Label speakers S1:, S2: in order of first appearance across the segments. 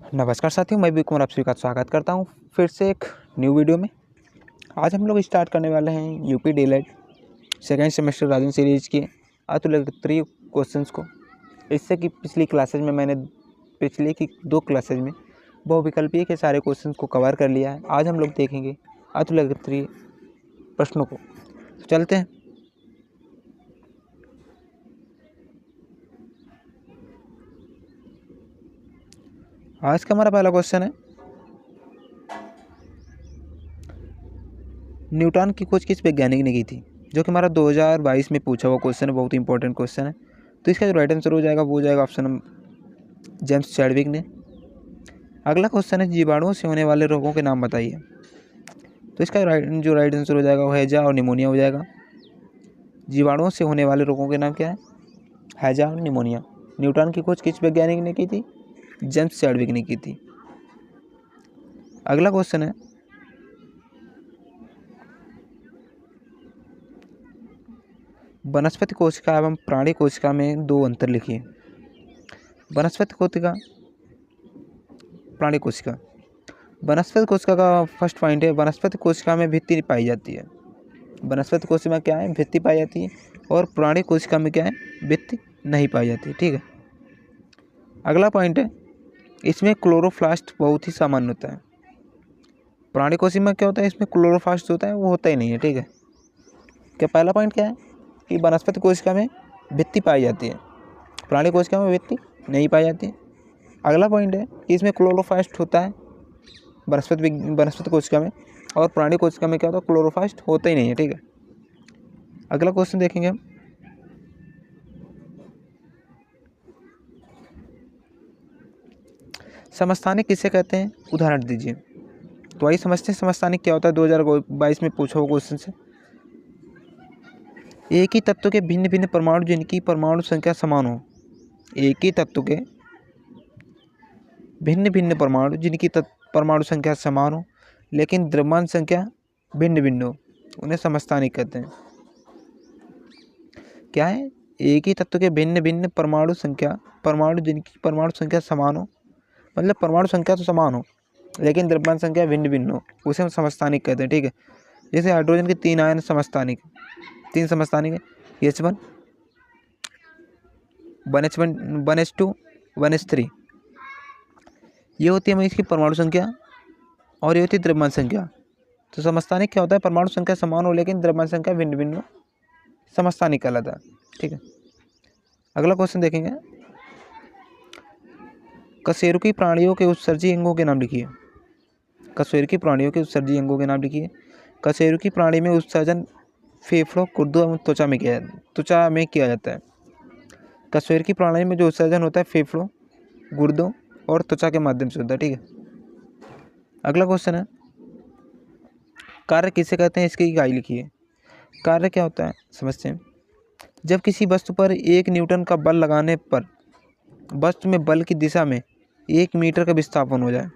S1: नमस्कार साथियों, मैं भी कुमार आप सभी का स्वागत करता हूं फिर से एक न्यू वीडियो में। आज हम लोग स्टार्ट करने वाले हैं यूपी डीएलएड सेकेंड सेमेस्टर राजन सीरीज के अतुलनीय क्वेश्चंस को। इससे कि पिछली क्लासेज में मैंने पिछले की 2 क्लासेज में बहुविकल्पीय के सारे क्वेश्चंस को कवर कर लिया है। आज हम लोग देखेंगे अतुलनीय प्रश्नों को। तो चलते हैं। आज का हमारा पहला क्वेश्चन है, न्यूटन की खोज किस वैज्ञानिक ने की थी? जो कि हमारा 2022 में पूछा हुआ क्वेश्चन है, बहुत ही इंपॉर्टेंट क्वेश्चन है। तो इसका जो राइट आंसर हो जाएगा वो हो जाएगा ऑप्शन जेम्स चैडविक ने। अगला क्वेश्चन है, जीवाणुओं से होने वाले रोगों के नाम बताइए। तो इसका जो राइट आंसर हो जाएगा वो हैजा और निमोनिया हो जाएगा। जीवाणुओं से होने वाले रोगों के नाम क्या है? हैजा और निमोनिया। न्यूटन की खोज किस वैज्ञानिक ने की थी? जेम्स चैडविक ने की थी। अगला क्वेश्चन है, वनस्पति कोशिका एवं प्राणी कोशिका में 2 अंतर लिखिए। वनस्पति कोशिका, प्राणी कोशिका। वनस्पति कोशिका का फर्स्ट पॉइंट है, वनस्पति कोशिका में भित्ति पाई जाती है। वनस्पति कोशिका में क्या है? भित्ति पाई जाती है। और प्राणी कोशिका में क्या है? भित्ति नहीं पाई जाती। ठीक है। अगला पॉइंट है, इसमें क्लोरोप्लास्ट बहुत ही सामान्य होता है। प्राणी कोशिका में क्या होता है? इसमें क्लोरोप्लास्ट होता है, वो होता ही नहीं है। ठीक है। क्या पहला पॉइंट क्या है कि वनस्पति कोशिका में भित्ति पाई जाती है, प्राणी कोशिका में भित्ति नहीं पाई जाती है। अगला पॉइंट है कि इसमें क्लोरोप्लास्ट होता है वनस्पति कोशिका में, और प्राणी कोशिका में क्या होता है? क्लोरोप्लास्ट होता ही नहीं है। ठीक है। अगला क्वेश्चन देखेंगे हम, समस्थानिक किसे कहते हैं? उदाहरण दीजिए। तो आइए समझते हैं समस्थानिक क्या होता है। 2022 में पूछा हुआ क्वेश्चन से, एक ही तत्व के भिन्न भिन्न परमाणु जिनकी परमाणु संख्या समान हो। एक ही तत्व के भिन्न भिन्न परमाणु जिनकी परमाणु संख्या समान हो लेकिन द्रव्यमान संख्या भिन्न भिन्न हो, उन्हें समस्थानिक कहते हैं। क्या है? एक ही तत्व के भिन्न भिन्न परमाणु जिनकी परमाणु संख्या समान हो, मतलब परमाणु संख्या तो समान हो लेकिन द्रव्यमान संख्या भिन्न भिन्न हो, उसे हम समस्थानिक कहते हैं। ठीक है। जैसे हाइड्रोजन के 3 आयन समस्थानिक, 3 समस्थानिक है, H1, 1H1, 1H2, 1H3। ये होती है हमें इसकी परमाणु संख्या और ये होती है द्रव्यमान संख्या। तो समस्थानिक क्या होता है? परमाणु संख्या समान हो लेकिन द्रव्यमान संख्या भिन्न भिन्न हो, समस्थानिक कहलाता है। ठीक है। अगला क्वेश्चन देखेंगे, कशेरुकी प्राणियों के उत्सर्जी अंगों के नाम लिखिए। कशेरुकी प्राणियों के उत्सर्जी अंगों के नाम लिखिए। कशेरुकी प्राणी में उत्सर्जन फेफड़ों, गुर्दों एवं त्वचा में किया जाता है। कशेरुकी प्राणी में जो उत्सर्जन होता है फेफड़ों, गुर्दों और त्वचा के माध्यम से होता है। ठीक है। अगला क्वेश्चन है, कार्य किसे कहते हैं? इसकी इकाई लिखिए। कार्य क्या होता है समझते हैं। जब किसी वस्तु पर 1 न्यूटन का बल लगाने पर वस्तु में बल की दिशा में 1 मीटर का विस्थापन हो जाए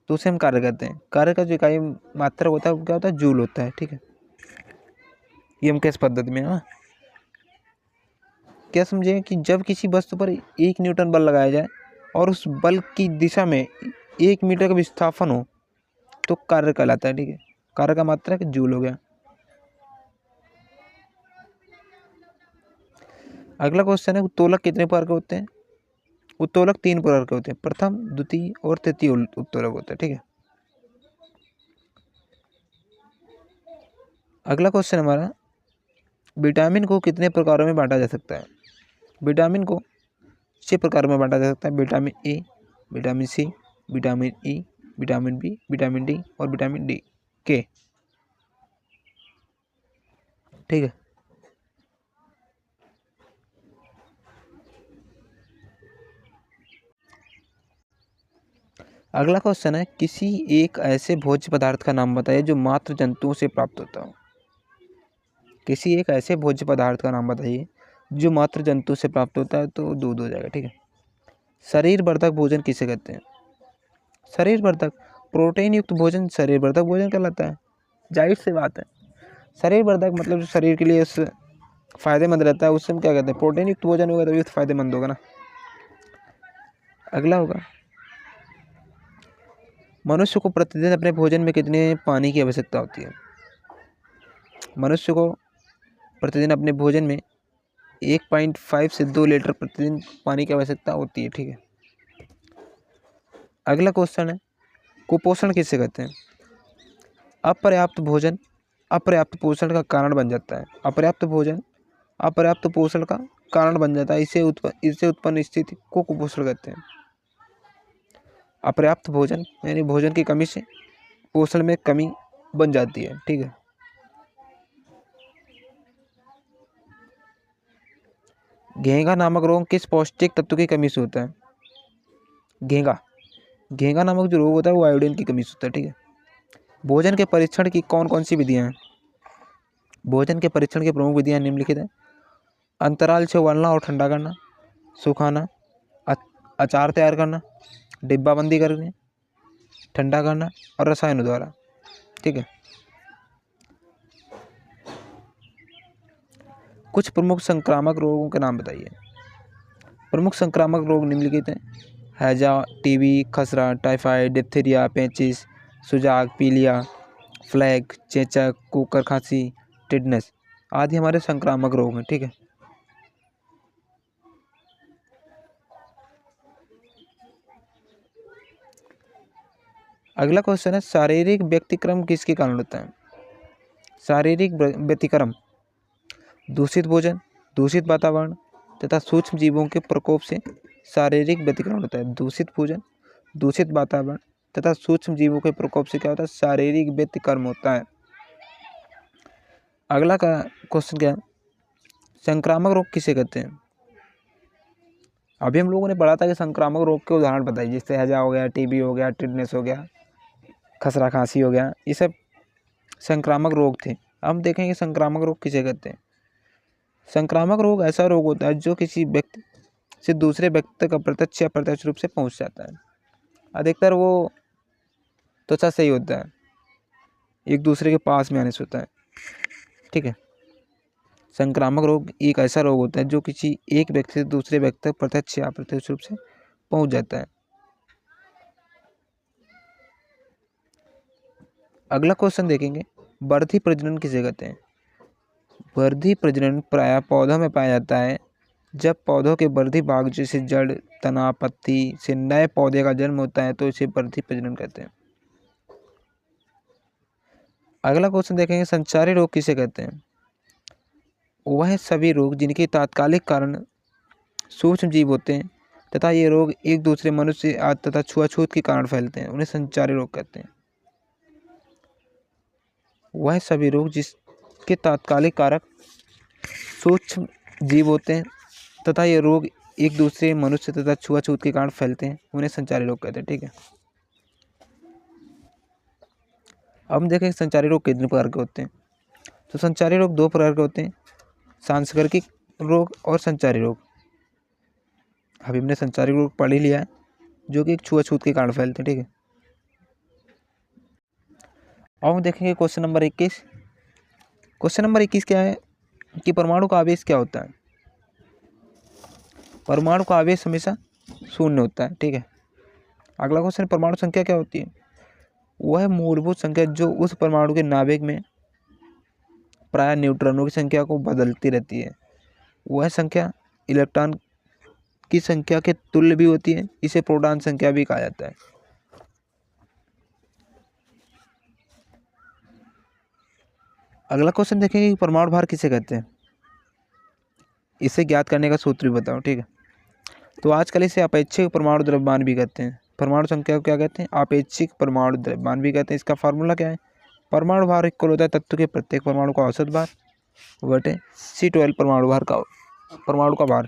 S1: तो उसे हम कार्य कहते हैं। कार्य का जो इकाई मात्रक होता है वो क्या होता है? जूल होता है। ठीक है। ये हम किस पद्धति में है, क्या समझे कि जब किसी वस्तु पर 1 न्यूटन बल लगाया जाए और उस बल की दिशा में 1 मीटर का विस्थापन हो तो कार्य कहलाता है। ठीक है। कार्य का मात्रक जूल हो गया। अगला क्वेश्चन है, उत्तोलक कितने प्रकार के होते हैं? उत्तोलक 3 प्रकार के होते हैं, प्रथम, द्वितीय और तृतीय उत्तोलक होते हैं। ठीक है। अगला क्वेश्चन हमारा, विटामिन को कितने प्रकारों में बांटा जा सकता है? विटामिन को 6 प्रकारों में बांटा जा सकता है। Vitamin A, vitamin C, vitamin E, vitamin B, vitamin D और विटामिन डी के। ठीक है। अगला क्वेश्चन है, किसी एक ऐसे भोज्य पदार्थ का नाम बताइए जो मात्र जंतुओं से प्राप्त होता हो। किसी एक ऐसे भोज्य पदार्थ का नाम बताइए जो मात्र जंतु से प्राप्त होता है, तो दूध हो जाएगा। ठीक है। शरीर वर्धक भोजन किसे कहते हैं? शरीर वर्धक, प्रोटीन युक्त भोजन शरीर वर्धक भोजन कहलाता है। जाहिर सी बात है, शरीर वर्धक मतलब जो शरीर के लिए फायदेमंद रहता है उससे हम क्या कहते हैं? प्रोटीन युक्त भोजन होगा तभी तो फायदेमंद होगा ना। अगला होगा, मनुष्य को प्रतिदिन अपने भोजन में कितने पानी की आवश्यकता होती है? मनुष्य को प्रतिदिन अपने भोजन में 1.5 से 2 लीटर प्रतिदिन पानी की आवश्यकता होती है। ठीक है। अगला क्वेश्चन है, कुपोषण किसे कहते हैं? अपर्याप्त भोजन अपर्याप्त पोषण का कारण बन जाता है। अपर्याप्त भोजन अपर्याप्त पोषण का कारण बन जाता है। इससे उत्पन्न स्थिति को कुपोषण कहते हैं। अपर्याप्त भोजन यानी भोजन की कमी से पोषण में कमी बन जाती है। ठीक है। घेंघा नामक रोग किस पौष्टिक तत्व की कमी से होता है? घेंघा नामक जो रोग होता है वो आयोडीन की कमी से होता है। ठीक है। भोजन के परीक्षण की कौन कौन सी विधियां हैं? भोजन के परीक्षण की प्रमुख विधियां निम्नलिखित हैं। अंतराल से उबालना और ठंडा करना, सुखाना, अचार तैयार करना, डिब्बाबंदी करनी, ठंडा करना और रसायनों द्वारा। ठीक है। कुछ प्रमुख संक्रामक रोगों के नाम बताइए। प्रमुख संक्रामक रोग निम्नलिखित हैं। हैजा, टीबी, खसरा, टाइफाइड, डिप्थीरिया, पेचिस, सुजाक, पीलिया, फ्लैग, चेचक, कुकर खांसी, टिटनेस आदि हमारे संक्रामक रोग हैं। ठीक है। अगला क्वेश्चन है, शारीरिक व्यतिक्रम किसके कारण होता है? शारीरिक व्यतिक्रम दूषित भोजन, दूषित वातावरण तथा सूक्ष्म जीवों के प्रकोप से शारीरिक व्यतिक्रमण होता है। दूषित भोजन, दूषित वातावरण तथा सूक्ष्म जीवों के प्रकोप से क्या होता है? शारीरिक व्यतिक्रम होता है। अगला का क्वेश्चन क्या है, संक्रामक रोग किसे कहते हैं? अभी हम लोगों ने पढ़ा था कि संक्रामक रोग के उदाहरण बताइए, जैसे हैजा हो गया, टीबी हो गया, टिटनेस हो गया, खसरा खांसी हो गया, ये सब संक्रामक रोग थे। अब हम देखेंगे संक्रामक रोग किसे कहते हैं। संक्रामक रोग ऐसा रोग होता है जो किसी व्यक्ति से दूसरे व्यक्ति तक प्रत्यक्ष या अप्रत्यक्ष रूप से पहुंच जाता है। अधिकतर वो त्वचा से ही होता है, एक दूसरे के पास में आने से होता है। ठीक है। संक्रामक रोग एक ऐसा रोग होता है जो किसी एक व्यक्ति से दूसरे व्यक्ति तक प्रत्यक्ष या अप्रत्यक्ष रूप से पहुंच जाता है। अगला क्वेश्चन देखेंगे, वर्धी प्रजनन किसे कहते हैं? वर्धी प्रजनन प्रायः पौधों में पाया जाता है जब पौधों के वर्धी भाग जैसे जड़, तना, पत्ती से नए पौधे का जन्म होता है तो इसे वर्धी प्रजनन कहते हैं। अगला क्वेश्चन देखेंगे, संचारी रोग किसे कहते हैं? वह सभी रोग जिनके तात्कालिक कारण सूक्ष्म जीव होते हैं तथा ये रोग एक दूसरे मनुष्य आदि तथा छुआछूत के कारण फैलते हैं, उन्हें संचारी रोग कहते हैं। वह सभी रोग जिसके तात्कालिक कारक सूक्ष्म जीव होते हैं तथा ये रोग एक दूसरे मनुष्य तथा छुआछूत के कारण फैलते हैं, उन्हें संचारी रोग कहते हैं। ठीक है। अब हम देखें संचारी रोग कितने प्रकार के होते हैं। तो संचारी रोग 2 प्रकार के होते हैं, सांसर्गिक रोग और संचारी रोग। अभी हमने संचारी रोग पढ़ ही लिया है जो कि एक छुआछूत के कारण फैलते हैं। ठीक है। अब हम देखेंगे क्वेश्चन नंबर 21। क्वेश्चन नंबर 21 क्या है कि परमाणु का आवेश क्या होता है? परमाणु का आवेश हमेशा 0 होता है। ठीक है। अगला क्वेश्चन, परमाणु संख्या क्या होती है? वह मूलभूत संख्या जो उस परमाणु के नाभिक में प्राय न्यूट्रॉनों की संख्या को बदलती रहती है। वह संख्या इलेक्ट्रॉन की संख्या के तुल्य भी होती है। इसे प्रोटॉन संख्या भी कहा जाता है। अगला क्वेश्चन देखेंगे कि परमाणु भार किसे कहते हैं? इसे ज्ञात करने का सूत्र भी बताओ। ठीक है। तो आजकल इसे अपेक्षिक परमाणु द्रव्यमान भी कहते हैं। परमाणु संख्या को क्या कहते हैं? अपेक्षिक परमाणु द्रव्यमान भी कहते हैं। इसका फार्मूला क्या है? परमाणु भार इक्वल होता है तत्व के प्रत्येक परमाणु का औसत भार बटे C12 परमाणु का भार।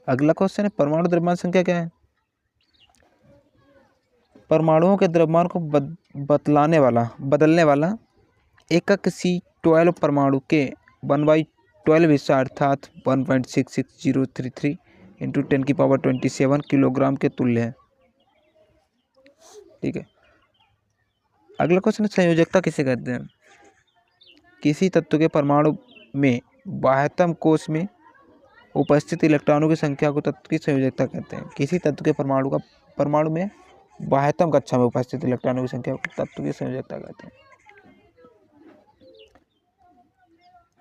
S1: अगला क्वेश्चन है, परमाणु द्रव्यमान संख्या क्या है? परमाणुओं के द्रव्यमान को बदलने वाला एकक C12 परमाणु के 1/12 हिस्सा अर्थात 1.66033 × 10⁻27 किलोग्राम के तुल्य है। ठीक है। अगला क्वेश्चन, संयोजकता किसे कहते हैं? किसी तत्व के परमाणु में बाह्यतम कोश में उपस्थित इलेक्ट्रॉनों की संख्या को तत्व की संयोजकता कहते हैं। किसी तत्व के परमाणु में बाह्यतम कक्षा में उपस्थित इलेक्ट्रॉनों की संख्या को तत्व की संयोजकता कहते हैं।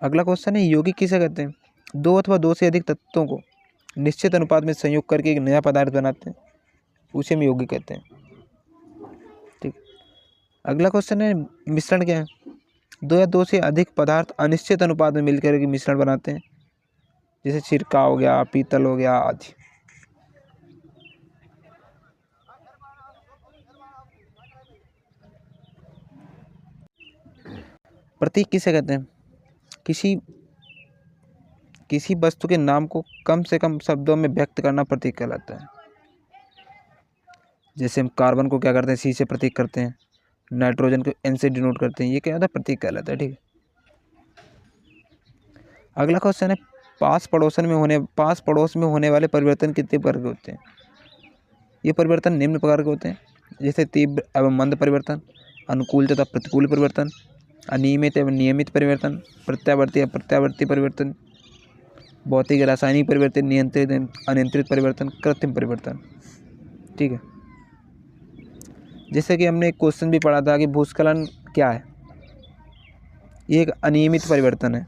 S1: अगला क्वेश्चन है यौगिक किसे कहते हैं? दो अथवा दो से अधिक तत्वों को निश्चित अनुपात में संयोग करके एक नया पदार्थ बनाते हैं, उसे हम यौगिक कहते हैं। ठीक। अगला क्वेश्चन है मिश्रण क्या है? दो या दो से अधिक पदार्थ अनिश्चित अनुपात में मिलकर एक मिश्रण बनाते हैं, जैसे सिरका हो गया, पीतल हो गया आदि। प्रतीक किसे कहते हैं? किसी वस्तु के नाम को कम से कम शब्दों में व्यक्त करना प्रतीक कहलाता है। जैसे हम कार्बन को क्या करते हैं, सी से प्रतीक करते हैं, नाइट्रोजन को एन से डिनोट करते हैं, ये क्या होता है, प्रतीक कहलाता है। ठीक है। अगला क्वेश्चन है पास पड़ोस में होने वाले परिवर्तन कितने प्रकार के होते हैं? ये परिवर्तन निम्न प्रकार के होते हैं, जैसे तीव्र एवं मंद परिवर्तन, अनुकूल तथा प्रतिकूल परिवर्तन, अनियमित एवं नियमित परिवर्तन, प्रत्यावर्ती अप्रत्यावर्ती परिवर्तन, भौतिक रासायनिक परिवर्तन, नियंत्रित अनियंत्रित परिवर्तन, कृत्रिम परिवर्तन। ठीक है। जैसे कि हमने एक क्वेश्चन भी पढ़ा था कि भूस्खलन क्या है, ये एक अनियमित परिवर्तन है।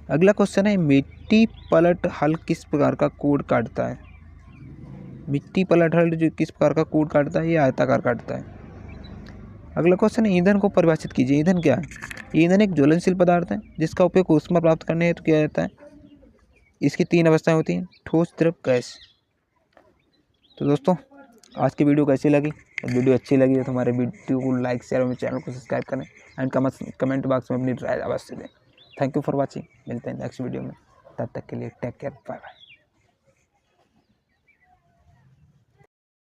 S1: अगला क्वेश्चन है मिट्टी पलट हल किस प्रकार का कोड काटता है? मिट्टी पलट हल जो किस प्रकार का कोड काटता है, ये आयताकार काटता है। अगला क्वेश्चन है ईंधन को परिभाषित कीजिए। ईंधन क्या है? ईंधन एक ज्वलनशील पदार्थ है जिसका उपयोग ऊष्मा प्राप्त करने हेतु किया जाता है। इसकी तीन अवस्थाएं होती हैं, ठोस, द्रव, गैस। तो दोस्तों आज की वीडियो कैसी लगी? वीडियो अच्छी लगी तो हमारे वीडियो को लाइक, शेयर और चैनल को सब्सक्राइब करें एंड कमेंट बॉक्स में अपनी राय अवश्य दें। Thank you for watching. मिलते हैं नेक्स्ट वीडियो में, तब तक के लिए टेक केयर, बाय बाय।